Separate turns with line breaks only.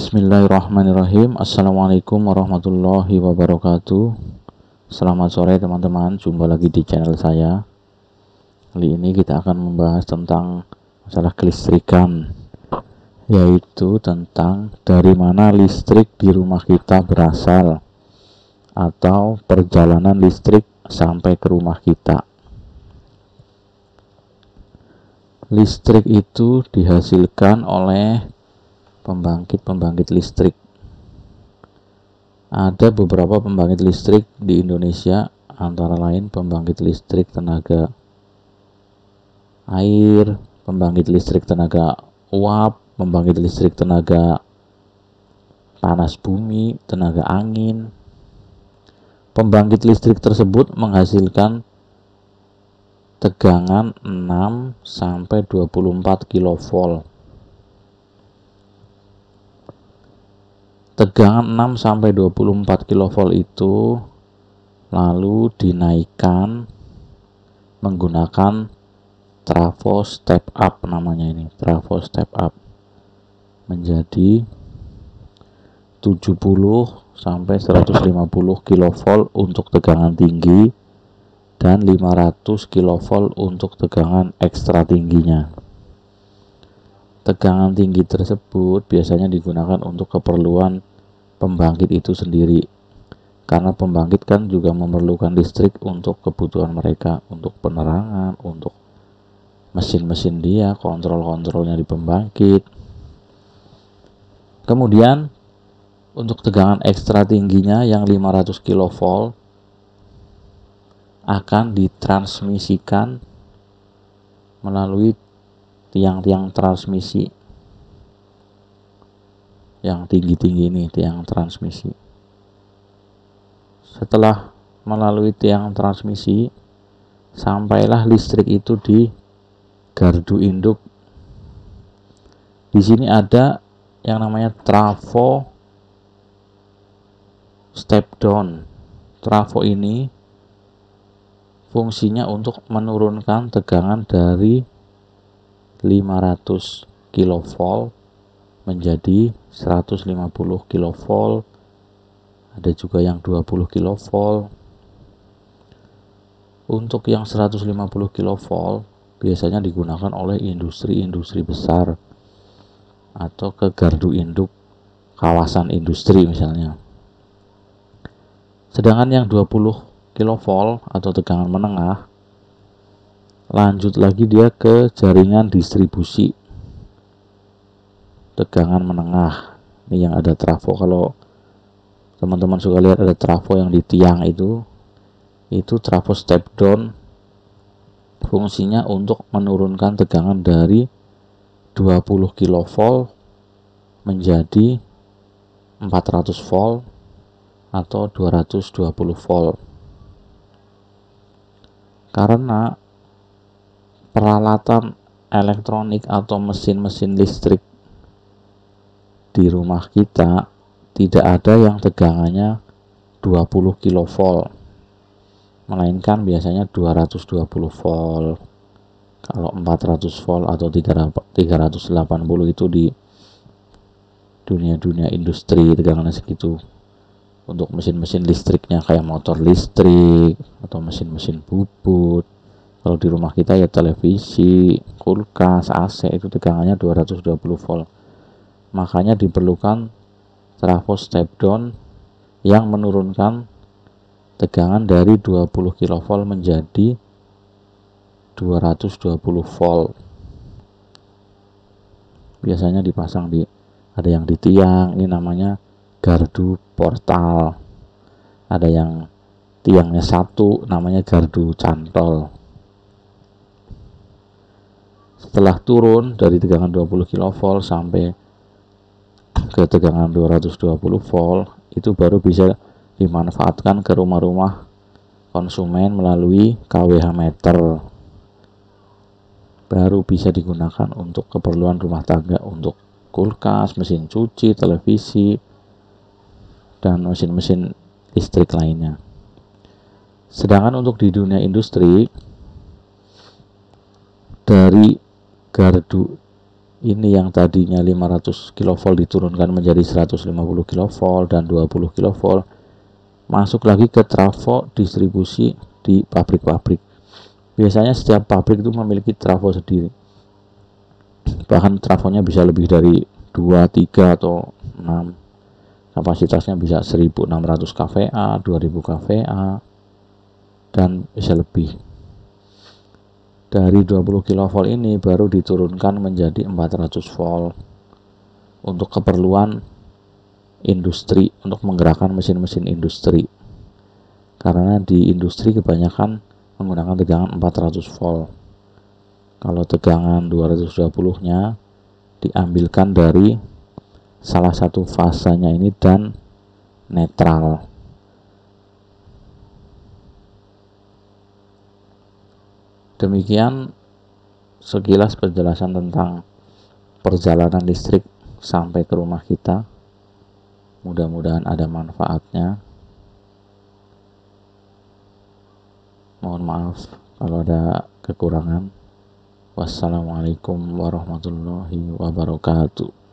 Bismillahirrahmanirrahim. Assalamualaikum warahmatullahi wabarakatuh. Selamat sore teman-teman, jumpa lagi di channel saya. Kali ini kita akan membahas tentang masalah kelistrikan, yaitu tentang dari mana listrik di rumah kita berasal atau perjalanan listrik sampai ke rumah kita. Listrik itu dihasilkan oleh pembangkit listrik. Ada beberapa pembangkit listrik di Indonesia, antara lain pembangkit listrik tenaga air, pembangkit listrik tenaga uap, pembangkit listrik tenaga panas bumi, tenaga angin. Pembangkit listrik tersebut menghasilkan tegangan 6 sampai 24 kV. Tegangan 6 sampai 24 kV itu lalu dinaikkan menggunakan trafo step up, namanya ini, trafo step up, menjadi 70 sampai 150 kV untuk tegangan tinggi dan 500 kV untuk tegangan ekstra tingginya. Tegangan tinggi tersebut biasanya digunakan untuk keperluan pembangkit itu sendiri, karena pembangkit kan juga memerlukan listrik untuk kebutuhan mereka, untuk penerangan, untuk mesin-mesin dia, kontrol-kontrolnya di pembangkit. Kemudian untuk tegangan ekstra tingginya yang 500 kV akan ditransmisikan melalui tiang-tiang transmisi yang tinggi-tinggi ini, tiang transmisi. Setelah melalui tiang transmisi, sampailah listrik itu di gardu induk. Di sini ada yang namanya trafo step down. Trafo ini fungsinya untuk menurunkan tegangan dari 500 kV menjadi 150 kV, ada juga yang 20 kV. Untuk yang 150 kV biasanya digunakan oleh industri-industri besar atau ke gardu induk kawasan industri misalnya. Sedangkan yang 20 kV atau tegangan menengah, lanjut lagi dia ke jaringan distribusi tegangan menengah. Ini yang ada trafo. Kalau teman-teman suka lihat ada trafo yang di tiang itu trafo step down. Fungsinya untuk menurunkan tegangan dari 20 kV menjadi 400 volt atau 220 volt. Karena peralatan elektronik atau mesin-mesin listrik di rumah kita tidak ada yang tegangannya 20 kV, melainkan biasanya 220 volt. Kalau 400 volt atau 380 itu di dunia industri tegangannya segitu. Untuk mesin-mesin listriknya kayak motor listrik atau mesin-mesin bubut. Kalau di rumah kita ya televisi, kulkas, AC itu tegangannya 220 volt. Makanya diperlukan trafo step down yang menurunkan tegangan dari 20 kV menjadi 220 volt. Biasanya dipasang ada yang di tiang, ini namanya gardu portal. Ada yang tiangnya satu, namanya gardu cantol. Setelah turun dari tegangan 20 kV sampai ke tegangan 220 volt, itu baru bisa dimanfaatkan ke rumah-rumah konsumen melalui kWh meter. Baru bisa digunakan untuk keperluan rumah tangga, untuk kulkas, mesin cuci, televisi, dan mesin-mesin listrik lainnya. Sedangkan untuk di dunia industri, dari gardu ini yang tadinya 500 kV diturunkan menjadi 150 kV dan 20 kV masuk lagi ke trafo distribusi di pabrik-pabrik. Biasanya setiap pabrik itu memiliki trafo sendiri, bahkan trafonya bisa lebih dari 2, 3 atau 6. Kapasitasnya bisa 1600 kVA, 2000 kVA, dan bisa lebih. Dari 20 kV ini baru diturunkan menjadi 400 volt untuk keperluan industri, untuk menggerakkan mesin-mesin industri. Karena di industri kebanyakan menggunakan tegangan 400 volt. Kalau tegangan 220-nya diambilkan dari salah satu fasanya ini dan netral. Demikian sekilas penjelasan tentang perjalanan listrik sampai ke rumah kita. Mudah-mudahan ada manfaatnya. Mohon maaf kalau ada kekurangan. Wassalamualaikum warahmatullahi wabarakatuh.